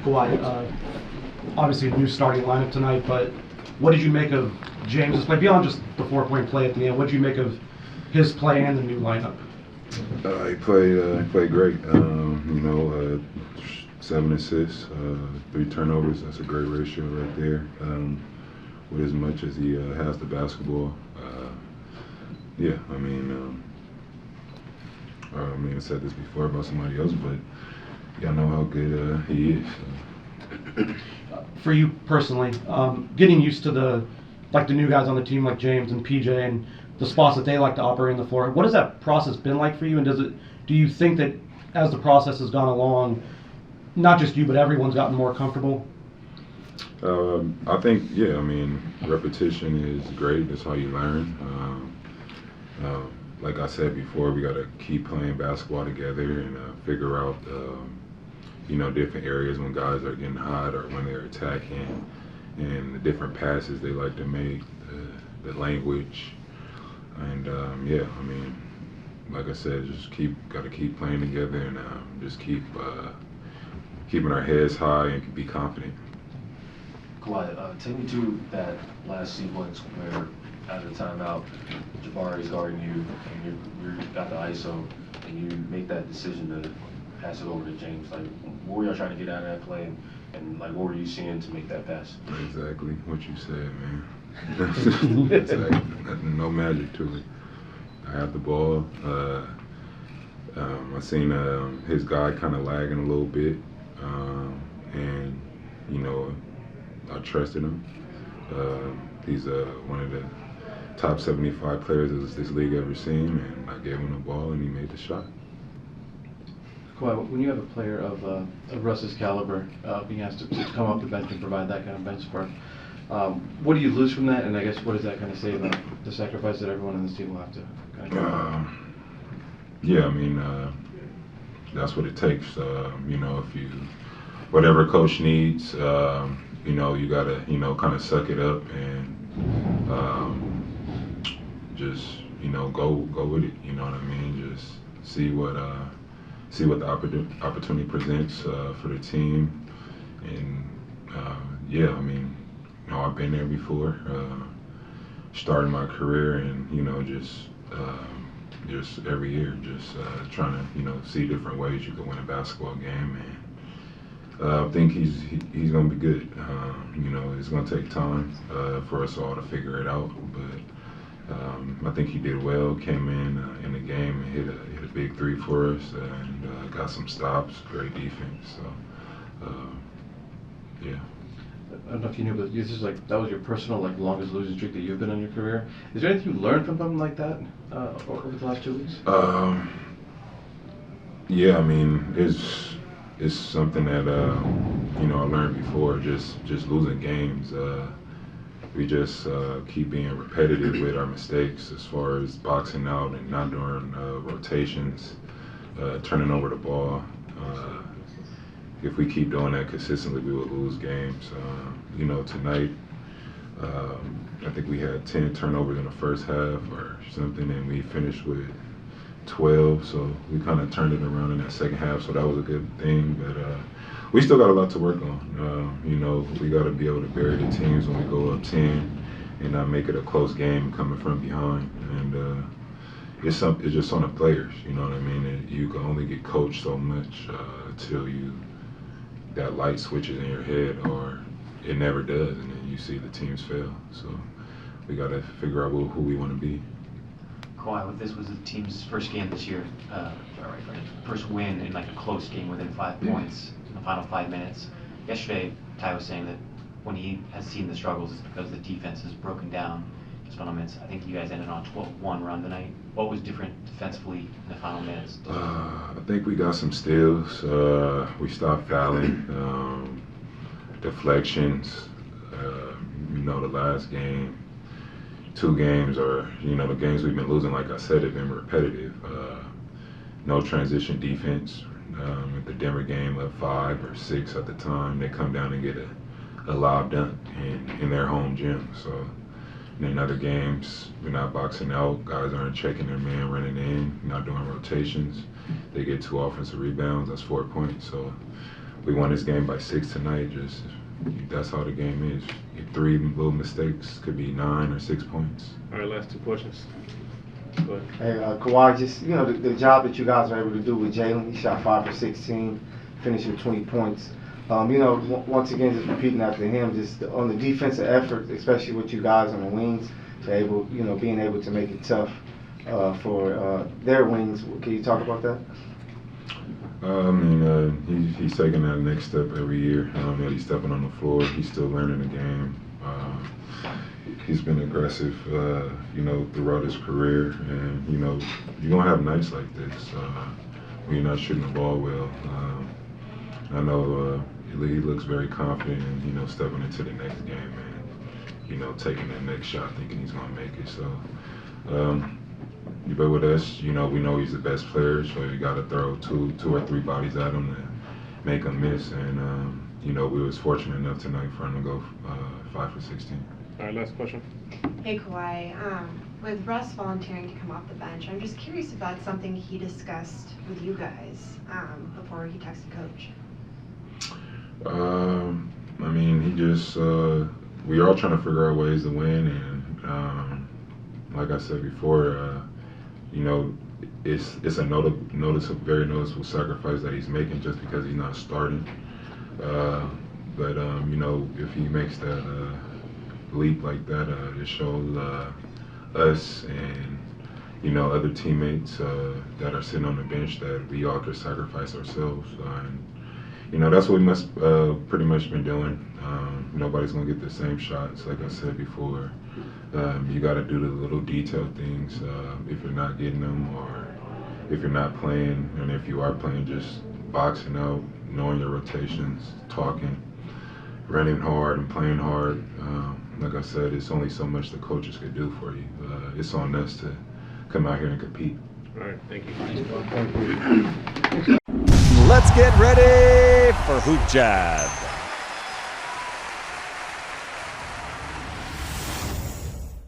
Kawhi, obviously a new starting lineup tonight, but what did you make of James's play beyond just the 4-point play at the end? What did you make of his play and the new lineup? He played great. 7 assists, 3 turnovers. That's a great ratio right there. With as much as he has the basketball, I said this before about somebody else, but y'all know how good he is. So. For you personally, getting used to the new guys on the team like James and PJ and the spots that they like to operate on the floor, what has that process been like for you? And do you think that as the process has gone along, not just you but everyone's gotten more comfortable? I think, repetition is great. That's how you learn. Like I said before, we got to keep playing basketball together and figure out, different areas when guys are getting hot or when they're attacking, and the different passes they like to make, the language, and like I said, just got to keep playing together and just keeping our heads high and be confident. Kawhi, take me to that last sequence where, out of the timeout, Jabari's guarding you, and you got the ISO, and you make that decision to pass it over to James. Like, what were y'all trying to get out of that play, and like, what were you seeing to make that pass? Exactly what you said, man. Exactly. No magic to it. I have the ball. I seen his guy kind of lagging a little bit, and I trusted him. He's one of the top 75 players this league ever seen, and I gave him the ball, and he made the shot. Kawhi, when you have a player of Russ's caliber being asked to come off the bench and provide that kind of bench spark, what do you lose from that? And I guess what does that kind of say about the sacrifice that everyone in this team will have to kind of that's what it takes. Whatever coach needs, you gotta, kind of suck it up and just, go with it. You know what I mean? Just see what the opportunity presents for the team, and I've been there before, starting my career, and just every year, just trying to see different ways you can win a basketball game, and I think he's going to be good. It's going to take time for us all to figure it out, but I think he did well. Came in the game and hit a big 3 for us, and got some stops. Great defense. So, yeah. I don't know if you knew, but that was your personal longest losing streak that you've been in your career. Is there anything you learned from something like that over the last 2 weeks? It's something that I learned before. Just losing games. We just keep being repetitive with our mistakes as far as boxing out and not doing rotations, turning over the ball. If we keep doing that consistently, we will lose games. Tonight, I think we had 10 turnovers in the first half or something, and we finished with 12. So we kind of turned it around in that second half, so that was a good thing. But we still got a lot to work on. We got to be able to bury the teams when we go up 10 and not make it a close game coming from behind. And it's just on the players, you know what I mean? And you can only get coached so much until that light switches in your head, or it never does, and then you see the teams fail. So we got to figure out who we want to be. Kawhi, this was the team's first game this year, first win in a close game within 5 points in the final 5 minutes. Yesterday, Ty was saying that when he has seen the struggles, it's because the defense has broken down his final minutes. I think you guys ended on a 12-1 run tonight. What was different defensively in the final minutes? I think we got some steals. We stopped fouling, deflections. The last game, 2 games, or the games we've been losing, like I said, have been repetitive. No transition defense. At the Denver game, up 5 or 6 at the time, they come down and get a lob dunk in their home gym. So in other games, we're not boxing out. Guys aren't checking their man running in, not doing rotations. They get 2 offensive rebounds. That's 4 points. So we won this game by 6 tonight. Just that's how the game is. 3 little mistakes could be 9 or 6 points. All right, last 2 questions. Go ahead. Hey, Kawhi, just, the job that you guys were able to do with Jalen, he shot 5 for 16, finished with 20 points. Once again, just repeating after him, just on the defensive effort, especially with you guys on the wings, being able to make it tough for their wings. Can you talk about that? He's taking that next step every year. He's stepping on the floor. He's still learning the game. He's been aggressive, throughout his career. And, you're going to have nights like this when you're not shooting the ball well. I know he looks very confident in, stepping into the next game and, taking that next shot, thinking he's going to make it. So, but with us, we know he's the best player, so you got to throw two or three bodies at him to make him miss. And, we was fortunate enough tonight for him to go 5 for 16. All right, last question. Hey Kawhi, with Russ volunteering to come off the bench, I'm just curious if that's something he discussed with you guys before he texted Coach. We are trying to figure out ways to win, and like I said before, it's a very noticeable sacrifice that he's making just because he's not starting. But if he makes that leap like that, it shows us and other teammates that are sitting on the bench that we all could sacrifice ourselves. And that's what we must pretty much been doing. Nobody's gonna get the same shots, like I said before. You got to do the little detailed things if you're not getting them, or if you're not playing, and if you are playing, just boxing out, knowing your rotations, talking, running hard and playing hard. Like I said, it's only so much the coaches could do for you. It's on us to come out here and compete. All right, thank you. Let's get ready for Hoop Jab.